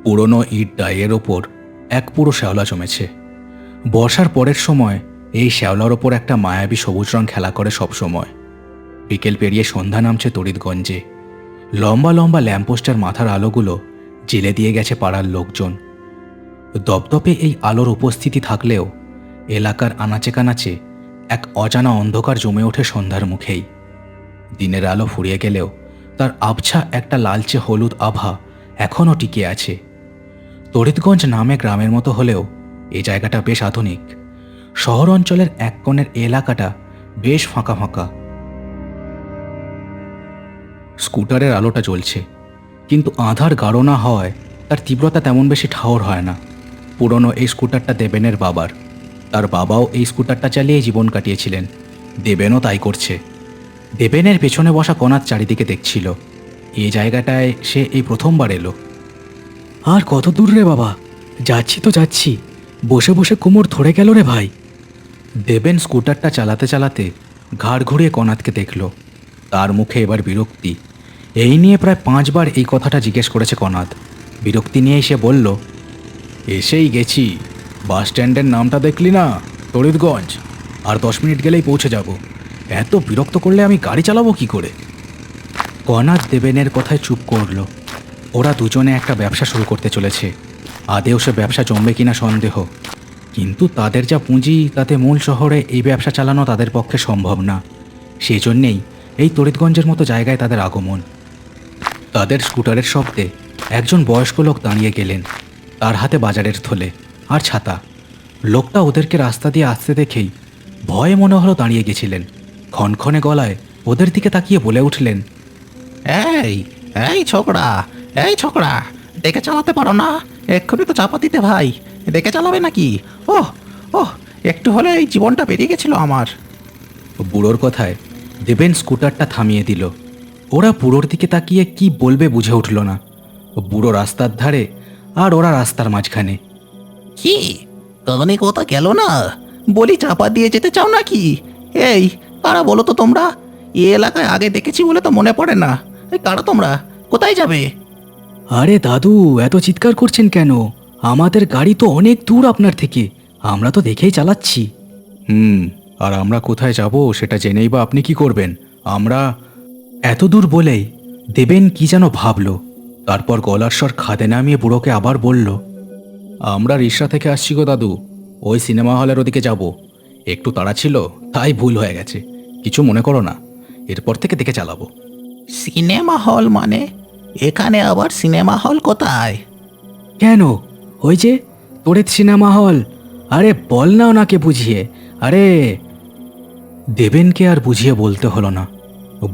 পুরনো ইট ডাইয়ের ওপর এক পুরো শ্যাওলা জমেছে। বর্ষার পরের সময় এই শ্যাওলার ওপর একটা মায়াবী সবুজ রং খেলা করে সবসময়। বিকেল পেরিয়ে সন্ধ্যা নামছে তড়িৎগঞ্জে। লম্বা লম্বা ল্যাম্পপোস্টের মাথার আলোগুলো জেলে দিয়ে গেছে পাড়ার লোকজন। দপদপে এই আলোর উপস্থিতি থাকলেও এলাকার আনাচে কানাচে এক অজানা অন্ধকার জমে ওঠে সন্ধ্যার মুখেই। দিনের আলো ফুরিয়ে গেলেও তার আবছা একটা লালচে হলুদ আভা এখনও টিকে আছে। তড়িৎগঞ্জ নামে গ্রামের মতো হলেও এই জায়গাটা বেশ আধুনিক। শহর অঞ্চলের এক কোণের এলাকাটা বেশ ফাঁকা ফাঁকা। স্কুটারের আলোটা জ্বলছে, কিন্তু আধার গাঢ় না হওয়ায় তার তীব্রতা তেমন বেশি ঠাওর হয় না। পুরনো এই স্কুটারটা দেবেনের বাবার। তার বাবাও এই স্কুটারটা চালিয়ে জীবন কাটিয়েছিলেন। দেবেনও তাই করছে। দেবেনের পেছনে বসা কনাথ চারিদিকে দেখছিল। এই জায়গাটায় সে এই প্রথমবার এলো। আর কত দূর রে বাবা? যাচ্ছি তো যাচ্ছি, বসে বসে কোমর ধরে গেল রে ভাই। দেবেন স্কুটারটা চালাতে চালাতে ঘাড় ঘুরিয়ে কনাথকে দেখল। তার মুখে এবার বিরক্তি। এই নিয়ে প্রায় 5 বার এই কথাটা জিজ্ঞেস করেছে কনাথ। বিরক্তি নিয়েই সে বলল, এসেই গেছি। বাস স্ট্যান্ডের নামটা দেখলি না? তড়িৎগঞ্জ। আর 10 মিনিট গেলেই পৌঁছে যাব। এত বিরক্ত করলে আমি গাড়ি চালাবো কি করে? কনাথ দেবেনের কথায় চুপ করল। ওরা দুজনে একটা ব্যবসা শুরু করতে চলেছে। আদেও সে ব্যবসা জমবে কিনা সন্দেহ। কিন্তু তাদের যা পুঁজি, তাতে মূল শহরে এই ব্যবসা চালানো তাদের পক্ষে সম্ভব না। সেই জন্যেই এই তড়িৎগঞ্জের মতো জায়গায় তাদের আগমন। তাদের স্কুটারের শব্দে একজন বয়স্ক লোক দাঁড়িয়ে গেলেন। তার হাতে বাজারের থলে আর ছাতা। লোকটা ওদেরকে রাস্তা দিয়ে আসতে দেখেই ভয়ে মনে হলো দাঁড়িয়ে গেছিলেন। ক্ষণক্ষণে গলায় ওদের দিকে তাকিয়ে বলে উঠলেন, এই এই ছোকরা, এই ছোকরা, দেখে চালাতে পারো না? এক্ষুনি তো চাপা দিতে ভাই। দেখে চালাবে নাকি? ওহ ওহ, একটু হলে এই জীবনটা বেরিয়ে গেছিল আমার। বুড়োর কথায় দেবেন স্কুটারটা থামিয়ে দিল। ওরা বুড়োর দিকে তাকিয়ে কি বলবে বুঝে উঠল না। বুড়ো রাস্তার ধারে আর ওরা রাস্তার মাঝখানে। কি কানে কথা গেল না? বলি চাপা দিয়ে যেতে চাও নাকি? এই কারা বলো তো তোমরা? এ এলাকায় আগে দেখেছি বলে তো মনে পড়ে না। এই কারা তোমরা? কোথায় যাবে? আরে দাদু, এত চিৎকার করছেন কেন? আমাদের গাড়ি তো অনেক দূর আপনার থেকে, আমরা তো দেখেই চালাচ্ছি। আর আমরা কোথায় যাব সেটা জেনেই বা আপনি কি করবেন? আমরা এত দূর বলেই দেবেন কি যেন ভাবল। তারপর গলার স্বর খাদে নামিয়ে বুড়োকে আবার বলল, আমরা রিকশা থেকে আসছি গো দাদু। ওই সিনেমা হলের ওদিকে যাব। একটু তাড়া ছিল, তাই ভুল হয়ে গেছে। কিছু মনে করো না, এরপর থেকে দেখে চালাবো। সিনেমা হল মানে? এখানে আবার সিনেমা হল কোথায়? কেন, ওই যে তড়িৎ সিনেমা হল। আরে বল না ওনাকে বুঝিয়ে। আরে দেবেনকে আর বুঝিয়ে বলতে হলো না।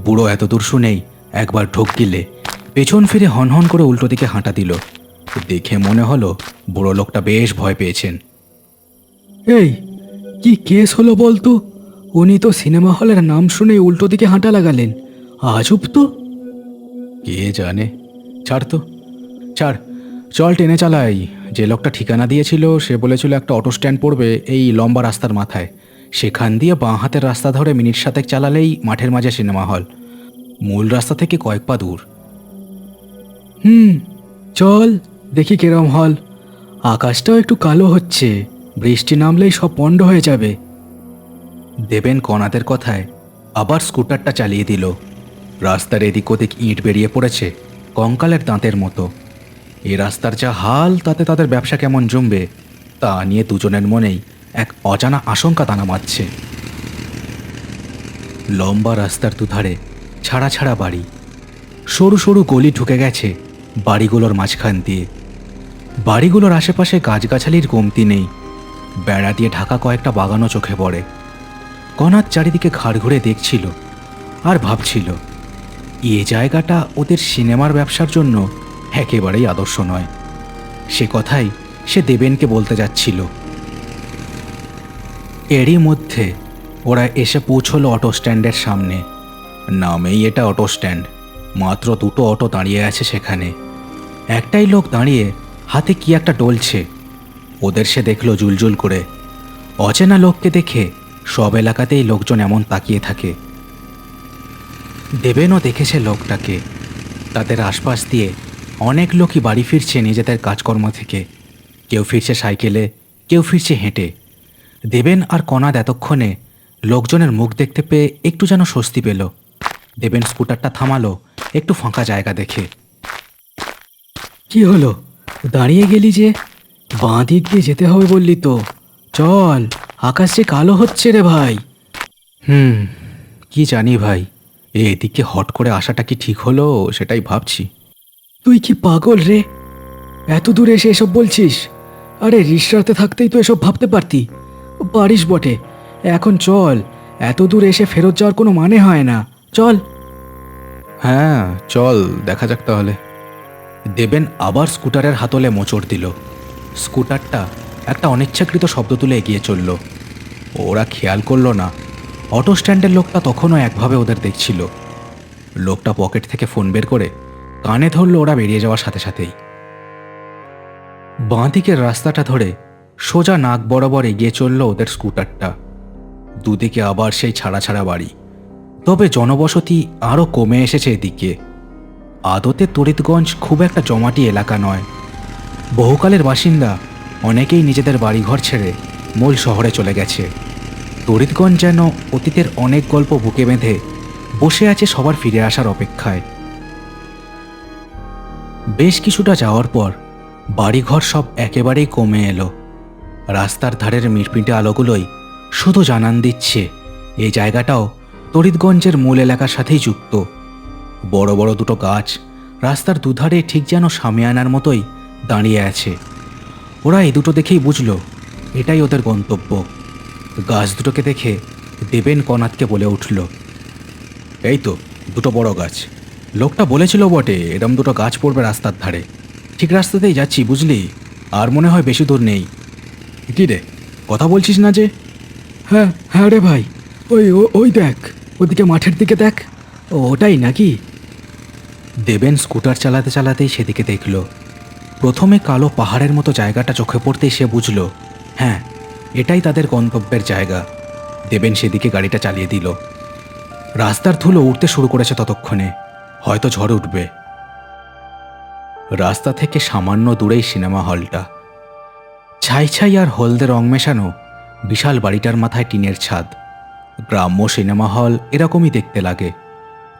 বুড়ো এত দূর শুনেই একবার ঢোক গিলে পেছন ফিরে হনহন করে উল্টো দিকে হাঁটা দিল। দেখে মনে হলো বুড়ো লোকটা বেশ ভয় পেয়েছেন। এই কি কেস হলো বলতো? উনি তো সিনেমা হলের নাম শুনে উল্টো দিকে হাঁটা লাগালেন। আজব তো। কে জানে। ছাড় তো, ছাড়, চল টেনে চালাই। যে লোকটা ঠিকানা দিয়েছিল সে বলেছিল একটা অটো স্ট্যান্ড পড়বে এই লম্বা রাস্তার মাথায়। সেখান দিয়ে বাঁ হাতের রাস্তা ধরে মিনিট 7 চালালেই মাঠের মাঝে সিনেমা হল। মূল রাস্তা থেকে কয়েক পা দূর। চল দেখি কিরম হল। আকাশটাও একটু কালো হচ্ছে, বৃষ্টি নামলেই সব পণ্ড হয়ে যাবে। দেবেন কনাদের কথায় আবার স্কুটারটা চালিয়ে দিল। রাস্তার এদিক ওদিক ইট বেরিয়ে পড়েছে কঙ্কালের দাঁতের মতো। এই রাস্তার যা হাল, তাতে তাদের ব্যবসা কেমন জমবে তা নিয়ে দুজনের মনেই এক অজানা আশঙ্কা দানা বাঁধছে। লম্বা রাস্তার দুধারে ছাড়া ছাড়া বাড়ি। সরু সরু গলি ঢুকে গেছে বাড়িগুলোর মাঝখান দিয়ে। বাড়িগুলোর আশেপাশে গাছগাছালির কমতি নেই। বেড়া দিয়ে ঢাকা কয়েকটা বাগানও চোখে পড়ে। কনাথ চারিদিকে ঘাড় ঘুরে দেখছিল আর ভাবছিল, এ জায়গাটা ওদের সিনেমার ব্যবসার জন্য একেবারেই আদর্শ নয়। সে কথাই সে দেবেনকে বলতে যাচ্ছিল। এরই মধ্যে ওরা এসে পৌঁছলো অটো স্ট্যান্ডের সামনে। নামেই এটা অটো স্ট্যান্ড। মাত্র 2টো অটো দাঁড়িয়ে আছে সেখানে। একটাই লোক দাঁড়িয়ে হাতে কি একটা ডলছে। ওদের সে দেখলো জুলজুল করে। অচেনা লোককে দেখে সব এলাকাতেই লোকজন এমন তাকিয়ে থাকে। দেবেনও দেখেছে লোকটাকে। তাদের আশপাশ দিয়ে অনেক লোকই বাড়ি ফিরছে নিজেদের কাজকর্ম থেকে। কেউ ফিরছে সাইকেলে, কেউ ফিরছে হেঁটে। দেবেন আর কনাদ এতক্ষণে লোকজনের মুখ দেখতে পেয়ে একটু যেন স্বস্তি পেল। দেবেন স্কুটারটা থামালো একটু ফাঁকা জায়গা দেখে। কি হলো, দাঁড়িয়ে গেলি যে? বাঁ দিক দিয়ে যেতে হবে বললি তো। চল, আকাশ যে কালো হচ্ছে রে ভাই। কি জানি ভাই, এদিকে হট করে আসাটা কি ঠিক হলো সেটাই ভাবছি। তুই কি পাগল রে? এত দূরে এসে এসব বলছিস? আরে রিসরাতে থাকতেই তো এসব ভাবতে পারতি। পারিস বটে। এখন চল, এত দূর এসে ফেরত যাওয়ার কোনো মানে হয় না। চল। হ্যাঁ চল, দেখা যাক তাহলে। দেবেন আবার স্কুটারের হাতলে মোচড় দিল। স্কুটারটা একটা অনিচ্ছাকৃত শব্দ তুলে এগিয়ে চলল। ওরা খেয়াল করলো না অটো স্ট্যান্ডের লোকটা তখনও একভাবে ওদের দেখছিল। লোকটা পকেট থেকে ফোন বের করে কানে ধরল ওরা বেরিয়ে যাওয়ার সাথে সাথেই। বাঁ দিকের রাস্তাটা ধরে সোজা নাক বরাবর এগিয়ে চলল ওদের স্কুটারটা। দুদিকে আবার সেই ছাড়া ছাড়া বাড়ি, তবে জনবসতি আরও কমে এসেছে এদিকে। আদতে তড়িৎগঞ্জ খুব একটা জমাটি এলাকা নয়। বহুকালের বাসিন্দা অনেকেই নিজেদের বাড়িঘর ছেড়ে মূল শহরে চলে গেছে। তড়িৎগঞ্জ যেন অতীতের অনেক গল্প বুকে বেঁধে বসে আছে সবার ফিরে আসার অপেক্ষায়। বেশ কিছুটা যাওয়ার পর বাড়িঘর সব একেবারেই কমে এলো। রাস্তার ধারের মিটমিটে আলোগুলোই শুধু জানান দিচ্ছে এই জায়গাটাও তড়িৎগঞ্জের মূল এলাকার সাথেই যুক্ত। বড় বড় দুটো গাছ রাস্তার দুধারে ঠিক যেন শামিয়ানার মতোই দাঁড়িয়ে আছে। ওরা এই দুটো দেখেই বুঝল এটাই ওদের গন্তব্য। গাছ দুটোকে দেখে দেবেন কনাদকে বলে উঠল, এই তো দুটো বড় গাছ। লোকটা বলেছিল বটে এরম দুটো গাছ পড়বে রাস্তার ধারে। ঠিক রাস্তাতেই যাচ্ছি বুঝলি, আর মনে হয় বেশি দূর নেই। কি রে, কথা বলছিস না যে? হ্যাঁ হ্যাঁ রে ভাই, ওই ওই দেখ, ওদিকে মাঠের দিকে দেখ। ওটাই নাকি? দেবেন স্কুটার চালাতে চালাতেই সেদিকে দেখল। প্রথমে কালো পাহাড়ের মতো জায়গাটা চোখে পড়তেই সে বুঝল হ্যাঁ এটাই তাদের গন্তব্যের জায়গা। দেবেন সেদিকে গাড়িটা চালিয়ে দিল। রাস্তার ধুলো উঠতে শুরু করেছে ততক্ষণে, হয়তো ঝড় উঠবে। রাস্তা থেকে সামান্য দূরেই সিনেমা হলটা। ছাই ছাই আর হলদে রং মেশানো বিশাল বাড়িটার মাথায় টিনের ছাদ। গ্রাম্য সিনেমা হল এরকমই দেখতে লাগে,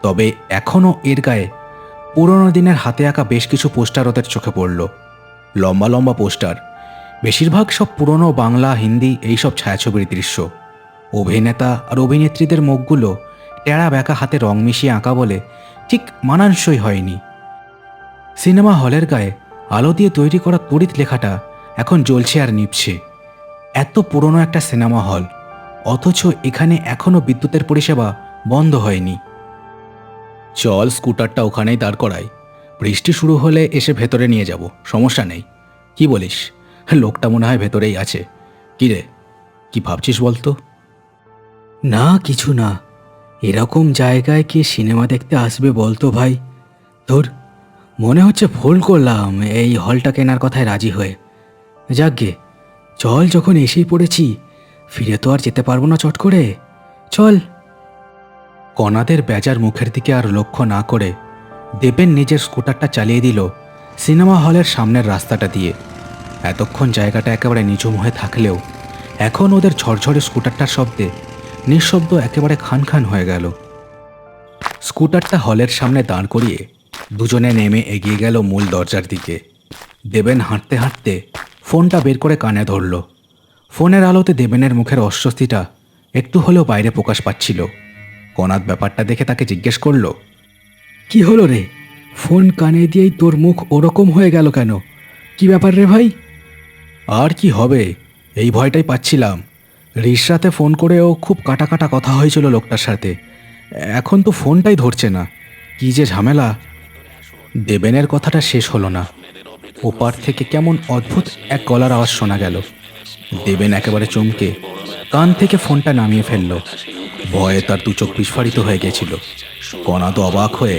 তবে এখনও এর গায়ে পুরনো দিনের হাতে আঁকা বেশ কিছু পোস্টার ওদের চোখে পড়ল। লম্বা লম্বা পোস্টার, বেশিরভাগ সব পুরনো বাংলা হিন্দি এইসব ছায়াছবির দৃশ্য। অভিনেতা আর অভিনেত্রীদের মুখগুলো টেরা ব্যাকা হাতে রং মিশিয়ে আঁকা বলে ঠিক মানানসই হয়নি। সিনেমা হলের গায়ে আলো দিয়ে তৈরি করা তড়িৎ লেখাটা এখন জ্বলছে আর নিভছে। এত পুরনো একটা সিনেমা হল, অথচ এখানে এখনও বিদ্যুতের পরিষেবা বন্ধ হয়নি। চল স্কুটারটা ওখানেই দাঁড় করাই, বৃষ্টি শুরু হলে এসে ভেতরে নিয়ে যাব, সমস্যা নেই। কি বলিস? লোকটা মনে হয় ভেতরেই আছে। কি রে, কি ভাবছিস বলতো? না কিছু না, এরকম জায়গায় কি সিনেমা দেখতে আসবে বলতো ভাই? তোর মনে হচ্ছে ভুল করলাম এই হলটা কেনার কথায় রাজি হয়ে। যাকগে, চল, যখন এসেই পড়েছি ফিরে তো আর যেতে পারবো না চট করে। চল। কনাদের বেজার মুখের দিকে আর লক্ষ্য না করে দেবেন নিজের স্কুটারটা চালিয়ে দিল সিনেমা হলের সামনের রাস্তাটা দিয়ে। এতক্ষণ জায়গাটা একেবারে নিঝুম হয়ে থাকলেও এখন ওদের ঝরঝরে স্কুটারটার শব্দে নিঃশব্দ একেবারে খান খান হয়ে গেল। স্কুটারটা হলের সামনে দাঁড় করিয়ে দুজনে নেমে এগিয়ে গেল মূল দরজার দিকে। দেবেন হাঁটতে হাঁটতে ফোনটা বের করে কানে ধরল। ফোনের আলোতে দেবেনের মুখের অস্বস্তিটা একটু হলেও বাইরে প্রকাশ পাচ্ছিল। কনাদ ব্যাপারটা দেখে তাকে জিজ্ঞেস করল, কি হলো রে? ফোন কানে দিয়েই তোর মুখ ওরকম হয়ে গেল কেন? কি ব্যাপার রে ভাই? আর কি হবে, এই ভয়টাই পাচ্ছিলাম। রিসরাতে ফোন করেও খুব কাটা কাটা কথা হয়েছিল লোকটার সাথে, এখন তো ফোনটাই ধরছে না। কি যে ঝামেলা। দেবেনের কথাটা শেষ হলো না, ওপার থেকে কেমন অদ্ভুত এক গলার আওয়াজ শোনা গেল। দেবেন একেবারে চমকে কান থেকে ফোনটা নামিয়ে ফেলল। ভয়ে তার দু চোখ বিস্ফারিত হয়ে গেছিল। কনাদ অবাক হয়ে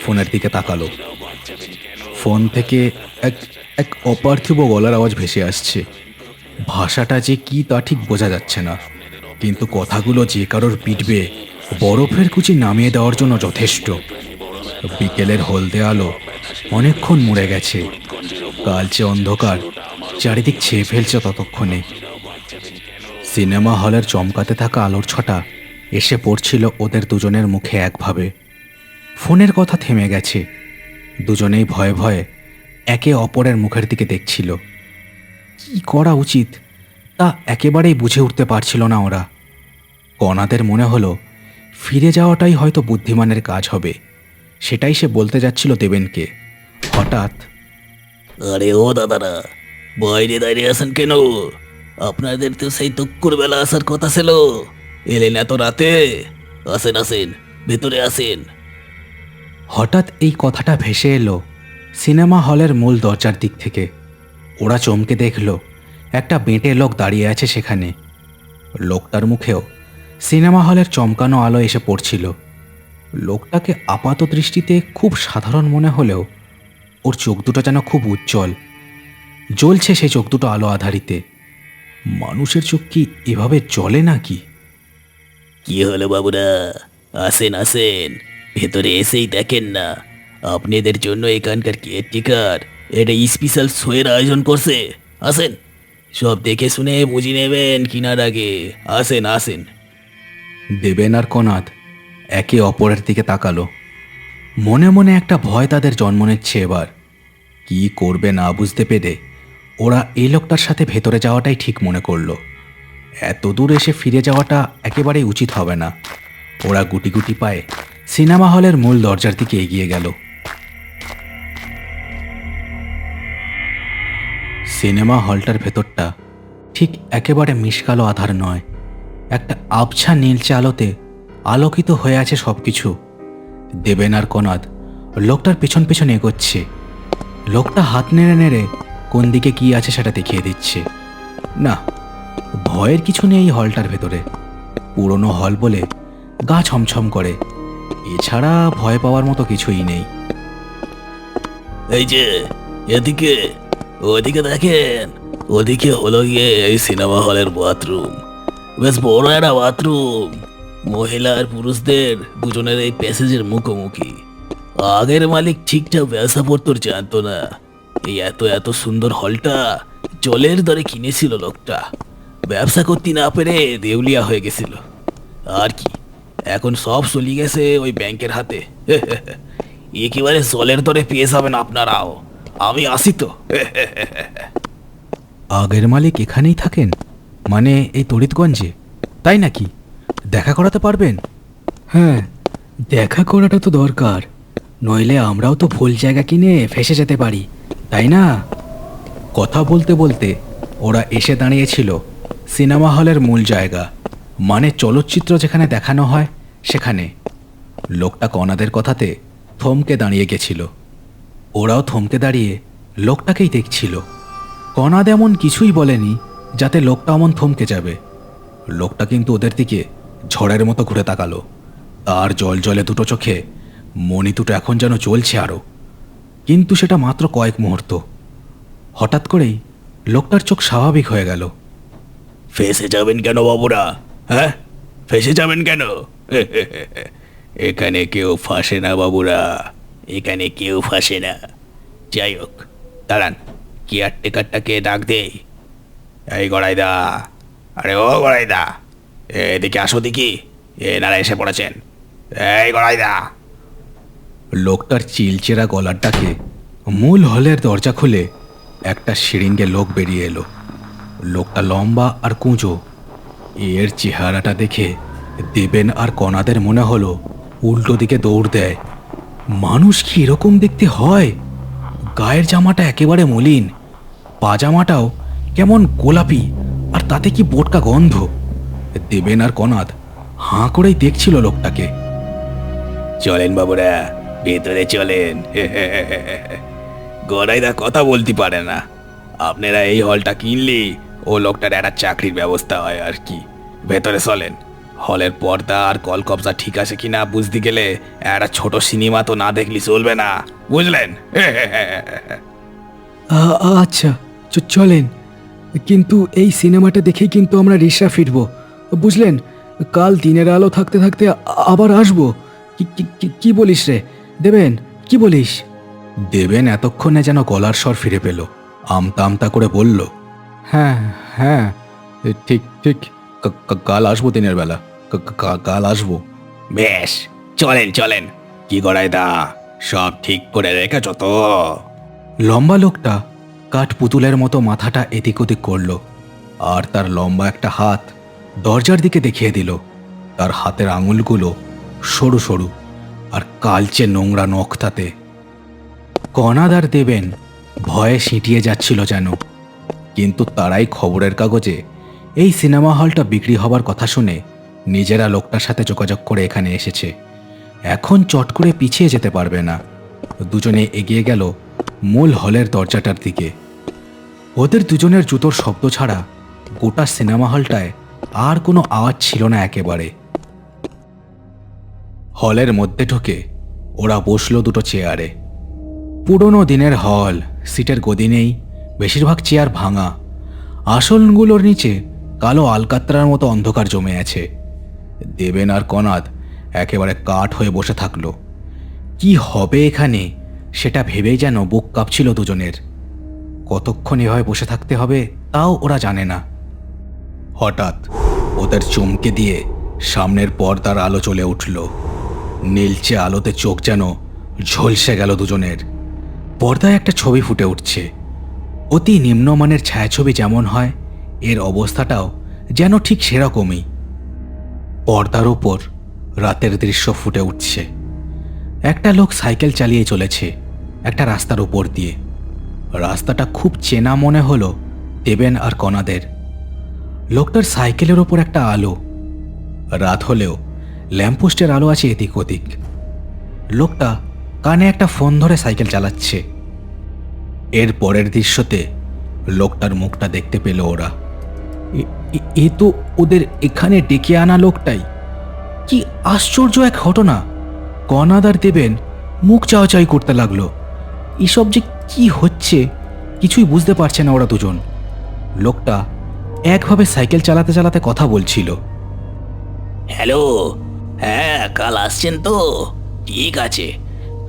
ফোনের দিকে তাকালো। ফোন থেকে এক এক অপার্থিব গলার আওয়াজ ভেসে আসছে। ভাষাটা যে কি তা ঠিক বোঝা যাচ্ছে না, কিন্তু কথাগুলো যে কারোর পিটবে বরফের কুচি নামিয়ে দেওয়ার জন্য যথেষ্ট। বিকেলের হলদে আলো অনেকক্ষণ মুড়ে গেছে। কালচে অন্ধকার চারিদিক ছেয়ে ফেলছে ততক্ষণে। সিনেমা হলের চমকাতে থাকা আলোর ছটা এসে পড়ছিল ওদের দুজনের মুখে একভাবে। ফোনের কথা থেমে গেছে। দুজনেই ভয়ে ভয়ে একে অপরের মুখের দিকে দেখছিল। কি করা উচিত তা একেবারেই বুঝে উঠতে পারছিল না ওরা। কণাদের মনে হলো ফিরে যাওয়াটাই হয়তো বুদ্ধিমানের কাজ হবে। সেটাই সে বলতে যাচ্ছিল দেবেনকে। হঠাৎ, আরে ও দাদারা, বাইরে দাঁড়িয়ে আছেন কেন? আপনাদের তো সেই তক্কুর বেলা আসার কথা ছিল, এলেন এত রাতে? আসেন আসেন, ভেতরে আসেন। হঠাৎ এই কথাটা ভেসে এলো সিনেমা হলের মূল দরজার দিক থেকে। ওরা চমকে দেখল একটা বেঁটে লোক দাঁড়িয়ে আছে সেখানে। লোকটার মুখেও সিনেমা হলের চমকানো আলো এসে পড়ছিল। লোকটাকে আপাত দৃষ্টিতে খুব সাধারণ মনে হলেও ওর চোখ দুটো যেন খুব উজ্জ্বল, জ্বলছে সেই চোখ দুটো আলো আধারিতে। মানুষের চোখ কি এভাবে জ্বলে নাকি? কি হলো বাবুরা, আসেন আসেন, ভেতরে এসেই দেখেন না, আপনাদের জন্য এখানকার কেয়ারটেকার এটা স্পেশাল শোয়ের আয়োজন করছে। আসেন, সব দেখে শুনে বুঝে নেবেন কিনার আগে। আসেন আসেন। দেবেন আর কনাদ একে অপরের দিকে তাকালো। মনে মনে একটা ভয় তাদের জন্ম নিচ্ছে এবার। কি করবে না বুঝতে পেরে ওরা এই লোকটার সাথে ভেতরে যাওয়াটাই ঠিক মনে করলো। এত দূর এসে ফিরে যাওয়াটা একেবারেই উচিত হবে না। ওরা গুটি গুটি পায়ে সিনেমা হলের মূল দরজার দিকে এগিয়ে গেল। সিনেমা হলটার ভেতরটা ঠিক একেবারে মিশকালো আধার নয়, একটা আবছা নীলচে আলোতে আলোকিত হয়ে আছে সবকিছু। দেবেন আর কনাদ লোকটার পেছন পেছন এগোচ্ছে। লোকটা হাত নেড়ে নেড়ে কোন দিকে কি আছে সেটা দেখিয়ে দিচ্ছে। না, ভয়ের কিছু নেই এই হলটার ভেতরে। পুরনো হল বলে গা ছমছম করে, এছাড়া ভয় পাওয়ার মতো কিছুই নেই। এই যে এদিকে, ওদিকে দেখেন, ওদিকে হলো গিয়ে এই সিনেমা হলের বাথরুম। বেশ বড় একটা বাথরুম, মহিলা আর পুরুষদের দুজনের এই প্যাসেজের মুখোমুখি। আগের মালিক ঠিকঠাক ব্যবসা পত্তর জানতো না। এই এত এত সুন্দর হলটা জলের দরে কিনেছিল লোকটা, ব্যবসা করতে না পেরে দেউলিয়া হয়ে গেছিল। আর কি, এখন সব চলে গেছে ওই ব্যাংকের হাতে। একেবারে জলের দরে পেয়ে যাবেন আপনারাও। আমি আসি তো। আগের মালিক এখানেই থাকেন, মানে এই তড়িৎগঞ্জে, তাই নাকি? দেখা করাতে পারবেন? হ্যাঁ, দেখা করাটা তো দরকার, নইলে আমরাও তো ভুল জায়গা কিনে ফেসে যেতে পারি, তাই না? কথা বলতে বলতে ওরা এসে দাঁড়িয়েছিল সিনেমা হলের মূল জায়গা, মানে চলচ্চিত্র যেখানে দেখানো হয় সেখানে। লোকটা কণাদের কথাতে থমকে দাঁড়িয়ে গেছিল। ওরাও থমকে দাঁড়িয়ে লোকটাকেই দেখছিল। কণাদ এমন কিছুই বলেনি যাতে লোকটা এমন থমকে যাবে। লোকটা কিন্তু ওদের দিকে ঝড়ের মতো ঘুরে তাকালো। তার জল জলে দুটো চোখে মণি দুটো এখন যেন জ্বলছে আরও, কিন্তু সেটা মাত্র কয়েক মুহূর্ত। হঠাৎ করেই লোকটার চোখ স্বাভাবিক হয়ে গেল। ফেসে যাবেন কেন বাবুরা? হ্যাঁ, ফেসে যাবেন কেন? এখানে কেউ ফাঁসে না বাবুরা, এখানে কেউ ফাঁসে না। যাই হোক, দাঁড়ান, কেয়ারটেকারটাকে ডাক দেই। এই গড়াইদা, আরে ও গড়াইদা, এদিকে আসো দেখি, এনারা এসে পড়েছেন। এই গড়াইদা। লোকটার চিলচেরা গলার ডাকে মূল হলের দরজা খুলে একটা সিরিঙ্গে লোক বেরিয়ে এলো। লোকটা লম্বা আর কুঁজো। এর চেহারাটা দেখে দেবেন আর কণাদের মনে হলো উল্টো দিকে দৌড় দেয়। মানুষ কি এরকম দেখতে হয়? গায়ের জামাটা একেবারে মলিন, পাজামাটাও কেমন গোলাপি, আর তাতে কি বোটকা গন্ধ। দেবেন আর কণাদ হাঁ করেই দেখছিল লোকটাকে। চলেন বাবুরা, ভেতরে চলেন। গড়াইদা কথা বলতে পারে না। আপনারা এই হলটা কিনলে ও লোকটার একটা চাকরির ব্যবস্থা হয় আর কি। ভেতরে চলেন। হলের পর্দা আর কলকবজা ঠিক আছে কিনা বুঝতে গেলে একটা ছোট সিনেমা তো না দেখলে চলবে না, বুঝলেন? আচ্ছা, চলেন, কিন্তু এই সিনেমাটা দেখেই কিন্তু আমরা রিসরা ফিরবো, বুঝলেন? কাল দিনের আলো থাকতে থাকতে আবার আসবো। কি বলিস রে দেবেন, কি বলিস? দেবেন এতক্ষণে যেন গলার স্বর ফিরে পেল। আমতা আমতা করে বলল, হ্যাঁ হ্যাঁ, ঠিক ঠিক, কাল আসবো দিনের বেলা, কাল আসবো। বেশ, চলেন চলেন। কি গড়াইদা, সব ঠিক করে রেখেছ তো? লম্বা লোকটা কাঠ পুতুলের মতো মাথাটা এদিক ওদিক করল, আর তার লম্বা একটা হাত দরজার দিকে দেখিয়ে দিল। তার হাতের আঙুলগুলো সরু সরু আর কালচে নোংরা নখ তাতে। কনাদ আর দেবেন ভয়ে সিঁটিয়ে যাচ্ছিল যেন, কিন্তু তারাই খবরের কাগজে এই সিনেমা হলটা বিক্রি হবার কথা শুনে নিজেরা লোকটার সাথে যোগাযোগ করে এখানে এসেছে। এখন চট করে পিছিয়ে যেতে পারবে না। দুজনে এগিয়ে গেল মূল হলের দরজাটার দিকে। ওদের দুজনের জুতোর শব্দ ছাড়া গোটা সিনেমা হলটায় আর কোনো আওয়াজ ছিল না একেবারে। হলের মধ্যে ঢুকে ওরা বসলো দুটো চেয়ারে। পুরনো দিনের হল, সিটের গদি নেই, বেশিরভাগ চেয়ার ভাঙা। আসনগুলোর নিচে কালো আলকাতরার মতো অন্ধকার জমে আছে। দেবেন আর কনাদ একেবারে কাঠ হয়ে বসে থাকলো। কি হবে এখানে সেটা ভেবেই যেন বুক কাঁপছিল দুজনের। কতক্ষণ এভাবে বসে থাকতে হবে তাও ওরা জানে না। হঠাৎ ওদের চমকে দিয়ে সামনের পর্দার আলো চলে উঠল। নীলচে আলোতে চোখ যেন ঝলসে গেল দুজনের। পর্দায় একটা ছবি ফুটে উঠছে, অতি নিম্নমানের ছায়াছবি যেমন হয়, এর অবস্থাটাও যেন ঠিক সেরকমই। পর্দার ওপর রাতের দৃশ্য ফুটে উঠছে। একটা লোক সাইকেল চালিয়ে চলেছে একটা রাস্তার উপর দিয়ে। রাস্তাটা খুব চেনা মনে হলো দেবেন আর কনাদের। লোকটার সাইকেলের ওপর একটা আলো। রাত হলেও ল্যাম্পপোস্টের আলো আছে এদিক ওদিক। লোকটা কানে একটা ফোন ধরে সাইকেল চালাচ্ছে। এর পরের দৃশ্যতে লোকটার মুখটা দেখতে পেল ওরা। এ তো ওদের এখানে ডেকে আনা লোকটাই। কি আশ্চর্য এক ঘটনা! কনাদ আর দেবেন মুখ চাওয়াচাই করতে লাগলো। এসব যে কি হচ্ছে কিছুই বুঝতে পারছে না ওরা দুজন। লোকটা একভাবে সাইকেল চালাতে চালাতে কথা বলছিল। হ্যালো, হ্যাঁ কাল আসছেন তো? ঠিক আছে,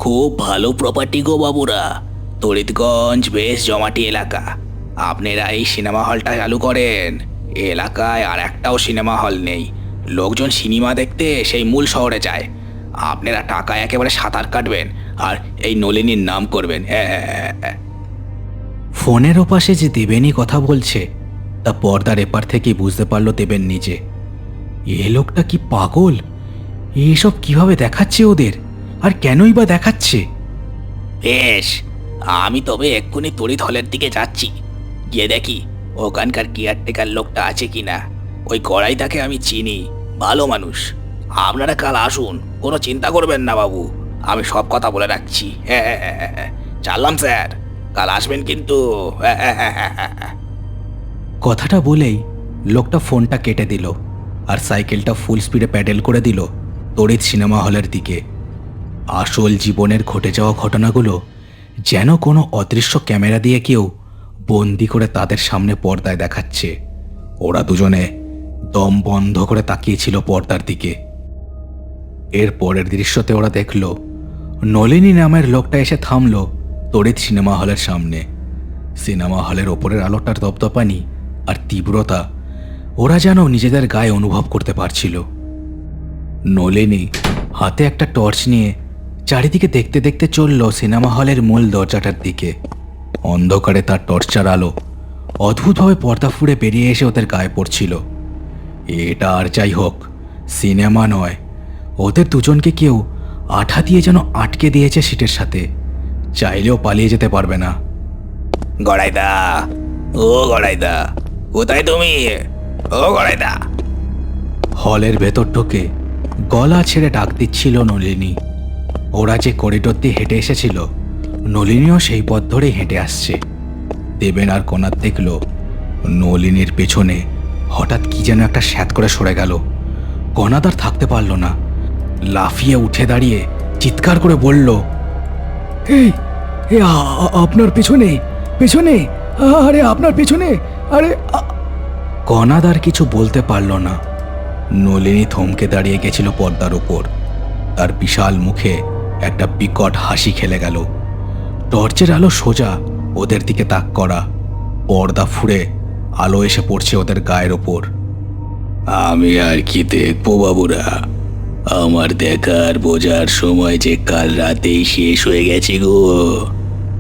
খুব ভালো প্রপার্টি গো বাবুরা। তড়িৎগঞ্জ বেশ জমাটি এলাকা। আপনারা এই সিনেমা হলটা চালু করেন। এ এলাকায় আর একটাও সিনেমা হল নেই। লোকজন সিনেমা দেখতে সেই মূল শহরে যায়। আপনারা টাকা একেবারে সাঁতার কাটবেন আর এই নলিনীর নাম করবেন। হ্যাঁ, ফোনের ওপাশে যে দেবেনই কথা বলছে তা পর্দার এপার থেকেই বুঝতে পারলো দেবেন নিজে। এ লোকটা কি পাগল? এসব কিভাবে দেখাচ্ছে ওদের, আর কেনই বা দেখাচ্ছে? বেশ, আমি তবে এক্ষুনি তড়িৎ হলের দিকে যাচ্ছি। গিয়ে দেখি ওখানকার কেয়ারটেকার লোকটা আছে কিনা। ওই গড়াইদাকে আমি চিনি, ভালো মানুষ। আপনারা কাল আসুন, কোনো চিন্তা করবেন না বাবু, আমি সব কথা বলে রাখছি। হ্যাঁ, চাললাম স্যার, কাল আসবেন কিন্তু। হ্যাঁ। কথাটা বলেই লোকটা ফোনটা কেটে দিল আর সাইকেলটা ফুল স্পিডে প্যাডেল করে দিল তড়িৎ সিনেমা হলের দিকে। আসল জীবনের ঘটে যাওয়া ঘটনাগুলো যেন কোনো অদৃশ্য ক্যামেরা দিয়ে কেউ বন্দি করে তাদের সামনে পর্দায় দেখাচ্ছে। ওরা দুজনে দম বন্ধ করে তাকিয়েছিল পর্দার দিকে। এর পরের দৃশ্যতে ওরা দেখল নলিনী নামের লোকটা এসে থামল তড়িৎ সিনেমা হলের সামনে। সিনেমা হলের ওপরের আলোটার দপদপানি আর তীব্রতা ওরা যেন নিজেদের গায়ে অনুভব করতে পারছিল। নলিনী হাতে একটা টর্চ নিয়ে চারিদিকে দেখতে দেখতে চলল সিনেমা হলের মূল দরজাটার দিকে। অন্ধকারে তার টর্চার আলো অদ্ভুতভাবে পর্দা ফুঁড়ে বেরিয়ে এসে ওদের গায়ে পড়ছিল। এটা আর যাই হোক, সিনেমা নয়, ওদের দুজনকে কেউ আঠা দিয়ে যেন আটকে দিয়েছে সিটের সাথে। চাইলেও পালিয়ে যেতে পারবে না। গড়াইদা, ও গড়াইদা, কোথায় তুমি? ও গড়াইদা। হলের ভেতর ঢুকে গলা ছেড়ে ডাক দিচ্ছিল নলিনী। ওরা যে করিডোর দিয়ে হেঁটে এসেছিল, নলিনীও সেই পথ ধরেই হেঁটে আসছে। দেবেন আর কনাদ দেখল নলিনীর পেছনে হঠাৎ কি যেন একটা স্যাঁত করে সরে গেল। কনাদ আর থাকতে পারল না, লাফিয়ে উঠে দাঁড়িয়ে চিৎকার করে বলল, এই আপনার পেছনে, পেছনে, আরে আপনার পেছনে, আরে! কনাদ আর কিছু বলতে পারল না। নলিনী থমকে দাঁড়িয়ে গেছিল পর্দার উপর। তার বিশাল মুখে একটা বিকট হাসি খেলে গেল। টর্চের আলো সোজা ওদের দিকে তাক করা। পর্দা ফুঁড়ে আলো এসে পড়ছে ওদের গায়ের ওপর। আমি আর কি দেখবো বাবুরা, আমার দেখার বোঝার সময় যে কাল রাতেই শেষ হয়ে গেছে গো।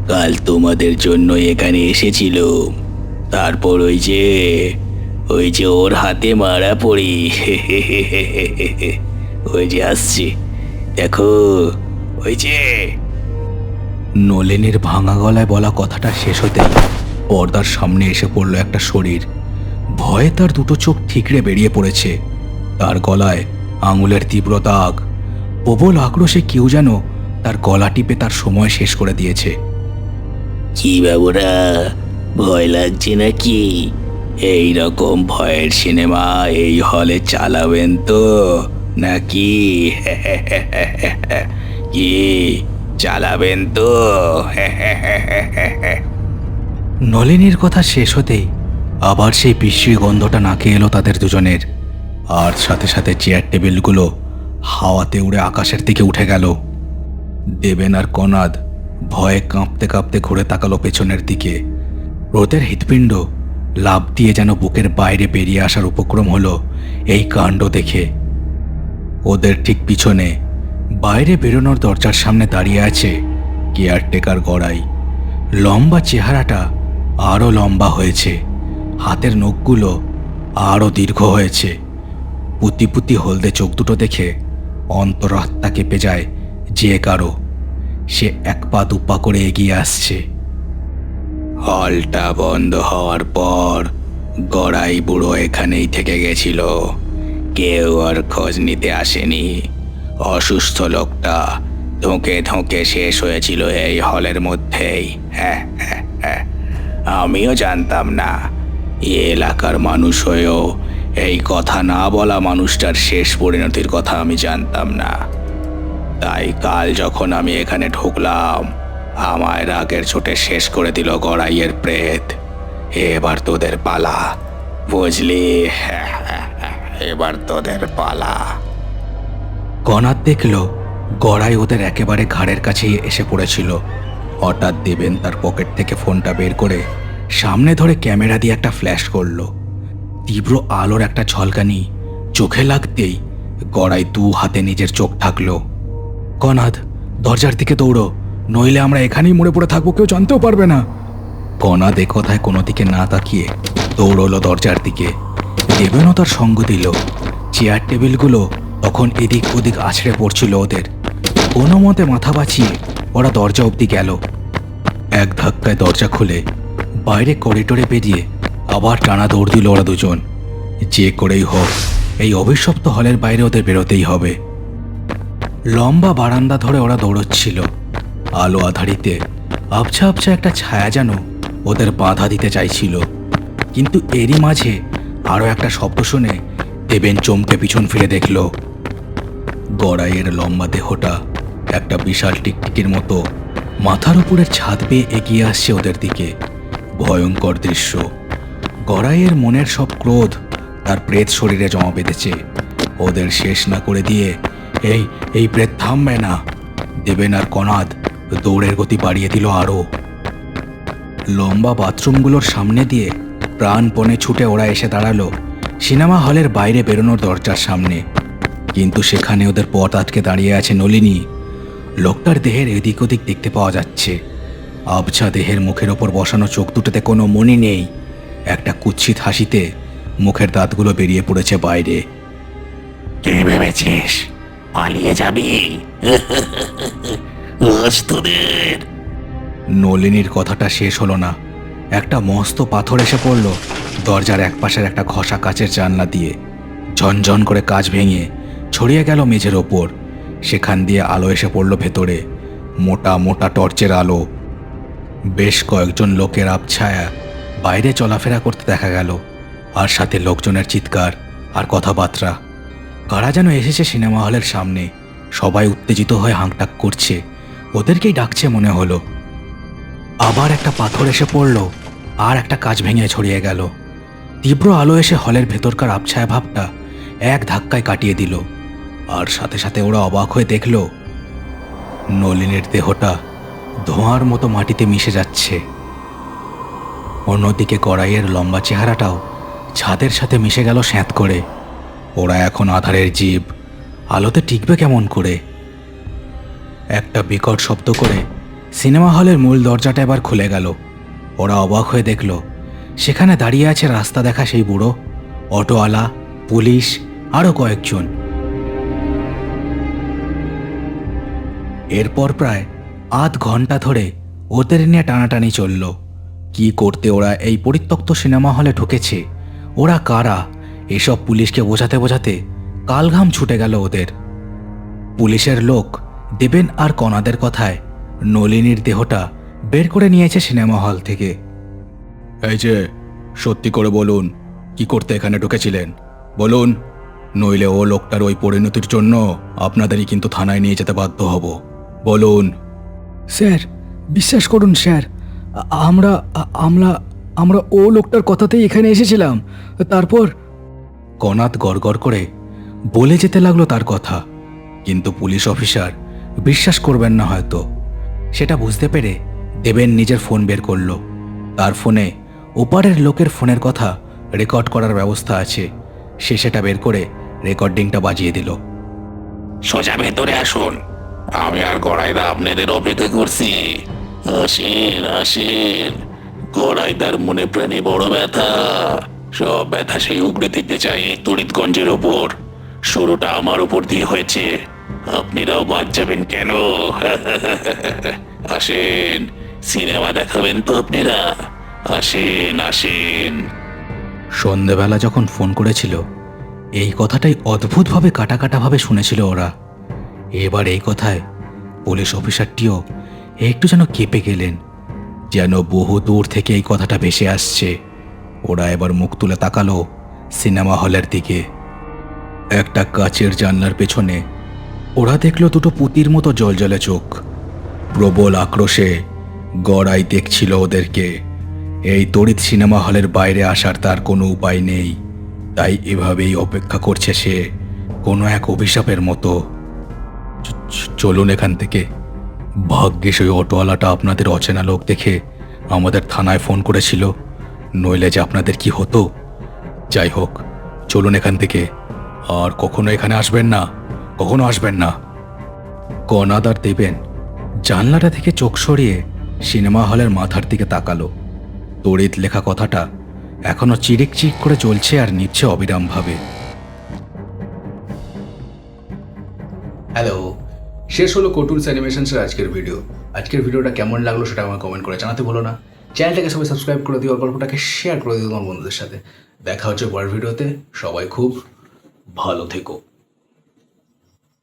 কাল তোমাদের জন্য এখানে এসেছিল, তারপর ওই যে ওর হাতে মারা পড়ি। ওই যে আসছে, দেখো ওই যে। নলিনীর ভাঙা গলায় বলা কথাটা শেষ হতেই পর্দার সামনে এসে পড়ল একটা শরীর। ভয়ে তার দুটো চোখ ঠিকরে বেরিয়ে পড়েছে। তার গলায় আঙুলের তীব্র দাগ। প্রবল আক্রোশে কেউ যেন তার গলা টিপে তার সময় শেষ করে দিয়েছে। কি বাবুরা, ভয় লাগছে নাকি? এই রকম ভয়ের সিনেমা এই হলে চালাবেন তো নাকি? কি চালাবেন তো? নলিনীর কথা শেষ হতেই আবার সেই বিশ্রী গন্ধটা নাকে এলো তাদের দুজনের। আর সাথে সাথে চেয়ার টেবিলগুলো হাওয়াতে উড়ে আকাশের দিকে উঠে গেল। দেবেন আর কনাদ ভয়ে কাঁপতে কাঁপতে ঘুরে তাকালো পেছনের দিকে। ওদের হৃৎপিণ্ড লাফ দিয়ে যেন বুকের বাইরে বেরিয়ে আসার উপক্রম হলো এই কাণ্ড দেখে। ওদের ঠিক পিছনে বাইরে বেরোনোর দরজার সামনে দাঁড়িয়ে আছে কেয়ারটেকার গড়াই। লম্বা চেহারাটা আরও লম্বা হয়েছে, হাতের নখগুলো আরও দীর্ঘ হয়েছে। পুতি পুতি হলদে চোখ দুটো দেখে অন্তরাত্মা কেঁপে যায় যে কারো। সে এক পা দুপা করে এগিয়ে আসছে। হলটা বন্ধ হওয়ার পর গড়াই বুড়ো এখানেই থেকে গেছিল, কেউ আর খোঁজ নিতে আসেনি। অসুস্থ লোকটা ধোঁকে ধোঁকে শেষ হয়েছিল এই হলের মধ্যেই। হ্যাঁ, আমিও জানতাম না। এ এলাকার মানুষ হয়েও এই কথা না বলা মানুষটার শেষ পরিণতির কথা আমি জানতাম না। তাই কাল যখন আমি এখানে ঢুকলাম, আমায় রাগের চোটে শেষ করে দিল গড়াইয়ের প্রেত। এবার তোদের পালা, বুঝলি? এবার তোদের পালা। কনাদ দেখল গড়াই ওদের একেবারে ঘাড়ের কাছেই এসে পড়েছিল। হঠাৎ দেবেন তার পকেট থেকে ফোনটা বের করে সামনে ধরে ক্যামেরা দিয়ে একটা ফ্ল্যাশ করলো। তীব্র আলোর একটা ঝলকানি চোখে লাগতেই গড়াই দু হাতে নিজের চোখ ঢাকলো। কনাদ, দরজার দিকে দৌড়ো, নইলে আমরা এখানেই মরে পড়ে থাকবো, কেউ জানতেও পারবে না। কনাদ এ কথায় কোনো দিকে না তাকিয়ে দৌড়লো দরজার দিকে। দেবেনও তার সঙ্গ দিল। চেয়ার টেবিলগুলো তখন এদিক ওদিক আছড়ে পড়ছিল ওদের। কোনো মতে মাথা বাঁচিয়ে ওরা দরজা অবধি গেল। এক ধাক্কায় দরজা খুলে বাইরে করিডোরে বেরিয়ে আবার টানা দৌড় দিল ওরা দুজন। যে করেই হোক এই অভিশপ্ত হলের বাইরে ওদের বেরোতেই হবে। লম্বা বারান্দা ধরে ওরা দৌড়চ্ছিল। আলো আধারিতে আবছা আবছা একটা ছায়া যেন ওদের বাধা দিতে চাইছিল। কিন্তু এরই মাঝে আরও একটা শব্দ শুনে দেবেন চমকে পিছন ফিরে দেখল। গড়াইয়ের লম্বা দেহটা একটা বিশাল টিকটিকির মতো মাথার উপরের ছাদ বেয়ে এগিয়ে আসছে ওদের দিকে। ভয়ঙ্কর দৃশ্য। গড়াইয়ের মনের সব ক্রোধ তার প্রেত শরীরে জমা বেঁধেছে। ওদের শেষ না করে দিয়ে এই প্রেত থামবে না। দেবেন আর কনাদ দৌড়ের গতি বাড়িয়ে দিল আরও। লম্বা বাথরুমগুলোর সামনে দিয়ে প্রাণপণে ছুটে ওরা এসে দাঁড়ালো সিনেমা হলের বাইরে বেরোনোর দরজার সামনে। কিন্তু সেখানে ওদের পথ আটকে দাঁড়িয়ে আছে নলিনী। লোকটার দেহের এদিক ওদিক দেখতে পাওয়া যাচ্ছে। আবছা দেহের মুখের ওপর বসানো চোখ দুটোতে কোনো মনি নেই। একটা কুৎসিত হাসিতে মুখের দাঁতগুলো বেরিয়ে পড়েছে বাইরে। কে ভেবেছিস পালিয়ে যাবি? তোদের। নলিনীর কথাটা শেষ হলো না। একটা মস্ত পাথর এসে পড়ল দরজার একপাশের একটা ঘষা কাচের জানলা দিয়ে। ঝনঝন করে কাচ ভেঙে ছড়িয়ে গেল মেঝের ওপর। সেখান দিয়ে আলো এসে পড়ল ভেতরে, মোটা মোটা টর্চের আলো। বেশ কয়েকজন লোকের আবছায়া বাইরে চলাফেরা করতে দেখা গেল, আর সাথে লোকজনের চিৎকার আর কথাবার্তা। কারা যেন এসেছে সিনেমা হলের সামনে। সবাই উত্তেজিত হয়ে হাঁকটাক করছে, ওদেরকেই ডাকছে মনে হলো। আবার একটা পাথর এসে পড়ল, আর একটা কাচ ভেঙে ছড়িয়ে গেল। তীব্র আলো এসে হলের ভেতরকার আবছায়া ভাবটা এক ধাক্কায় কাটিয়ে দিল। আর সাথে সাথে ওরা অবাক হয়ে দেখল নলিনীর দেহটা ধোঁয়ার মতো মাটিতে মিশে যাচ্ছে। অন্যদিকে কড়াইয়ের লম্বা চেহারাটাও ছাদের সাথে মিশে গেল স্যাঁত করে। ওরা এখন আধারের জীব, আলোতে টিকবে কেমন করে? একটা বিকট শব্দ করে সিনেমা হলের মূল দরজাটা এবার খুলে গেল। ওরা অবাক হয়ে দেখল সেখানে দাঁড়িয়ে আছে রাস্তা দেখা সেই বুড়ো, অটোওয়ালা, পুলিশ, আরও কয়েকজন। এরপর প্রায় আধ ঘন্টা ধরে ওদের নিয়ে টানাটানি চলল। কি করতে ওরা এই পরিত্যক্ত সিনেমা হলে ঢুকেছে, ওরা কারা, এসব পুলিশকে বোঝাতে বোঝাতে কালঘাম ছুটে গেল ওদের। পুলিশের লোক দেবেন আর কণাদের কথায় নলিনীর দেহটা বের করে নিয়েছে সিনেমা হল থেকে। এই যে, সত্যি করে বলুন, কি করতে এখানে ঢুকেছিলেন বলুন, নইলে ও লোকটার ওই পরিণতির জন্য আপনাদেরই কিন্তু থানায় নিয়ে যেতে বাধ্য হব। বলুন। স্যার, বিশ্বাস করুন স্যার, আমরা আমরা আমরা ও লোকটার কথাতেই এখানে এসেছিলাম। তারপর কনাদ গড়গড় করে বলে যেতে লাগলো তার কথা, কিন্তু পুলিশ অফিসার বিশ্বাস করবেন না হয়তো। সেটা বুঝতে পেরে দেবেন নিজের ফোন বের করলো। তার ফোনে ওপারের লোকের ফোনের কথা রেকর্ড করার ব্যবস্থা আছে। সে সেটা বের করে রেকর্ডিংটা বাজিয়ে দিল। সোজা ভেতরে আসুন, আমি আর গড়াইদা আপনাদের অপেক্ষা করছি। আসেন আসেন, গড়াইদার মনে প্রাণে বড় ব্যথা, সব ব্যথা সেই উগড়ে দিতে চাই এই তড়িৎগঞ্জের ওপর। শুরুটা আমার উপর দিয়ে হয়েছে, আপনিরাও বাদ যাবেন কেন? আসেন, সিনেমা দেখাবেন তো আপনারা? আসেন আসেন। সন্ধেবেলা যখন ফোন করেছিল এই কথাটাই অদ্ভুতভাবে কাটা কাটাভাবে শুনেছিল ওরা। এবার এই কথায় পুলিশ অফিসারটিও একটু যেন কেঁপে গেলেন, যেন বহু দূর থেকে এই কথাটা ভেসে আসছে। ওরা এবার মুখ তুলে তাকালো সিনেমা হলের দিকে। একটা কাচের জানলার পেছনে ওরা দেখল দুটো পুতির মতো জলজলে চোখ। প্রবল আক্রোশে গড়াই দেখছিল ওদেরকে। এই তড়িৎ সিনেমা হলের বাইরে আসার তার কোনো উপায় নেই, তাই এভাবেই অপেক্ষা করছে সে, কোনো এক অভিশাপের মতো। চলুন এখান থেকে। ভাগ্যিস ওই অটোওয়ালাটা আপনাদের অচেনা লোক দেখে আমাদের থানায় ফোন করেছিল, নইলে যে আপনাদের কি হতো। যাই হোক, চলুন এখান থেকে। আর কখনো এখানে আসবেন না, কখনো আসবেন না। কনাদ আর দেবেন জানলাটা থেকে চোখ সরিয়ে সিনেমা হলের মাথার দিকে তাকালো। তড়িৎ লেখা কথাটা এখনো চিরিক চিক করে চলছে আর নিচ্ছে অবিরামভাবে। হ্যালো, শেষ হলো কটুলস অ্যানিমেশনসের আজকের ভিডিও। আজকের ভিডিওটা কেমন লাগলো সেটা আমাকে কমেন্ট করে জানাতে ভুলো না। চ্যানেলটাকে সবাই সাবস্ক্রাইব করে দিও আর গল্পটাকে শেয়ার করে দিও তোমার বন্ধুদের সাথে। দেখা হচ্ছে পরের ভিডিওতে। সবাই খুব ভালো থেকো।